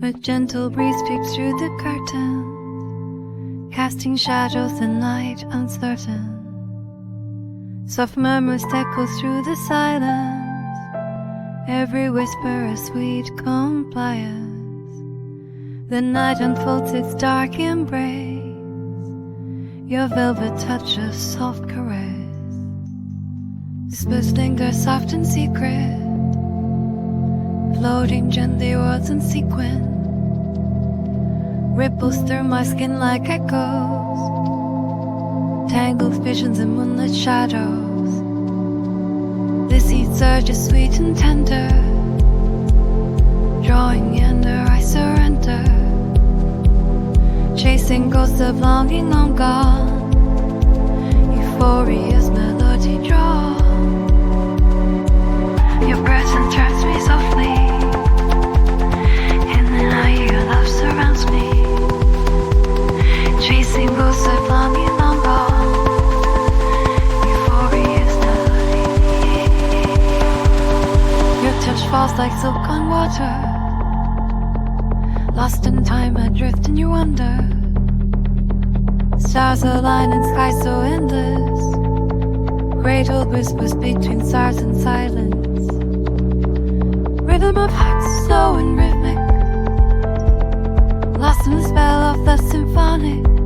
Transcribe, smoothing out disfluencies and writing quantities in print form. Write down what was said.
A gentle breeze peeks through the curtain, casting shadows in night uncertain. Soft murmurs echo through the silence, every whisper a sweet compliance. The night unfolds its dark embrace, your velvet touch a soft caress. Whispers linger soft and secret, floating gently words in sequence. Ripples through my skin like echoes, tangled visions in moonlit shadows. This heat surges sweet and tender, drawing nearer I surrender. Chasing ghosts of longing long gone, euphoria's melody drawn. Your presence turns me softly, in the night your love surrounds me. Chasing ghosts of longing long gone, euphoria's melody. Your touch falls like silk on water, lost in time adrift in your wonder. Stars align in sky so endless, cradled whispers between stars and silence. Rhythm of hearts slow and rhythmic, lost in the spell of the symphonic.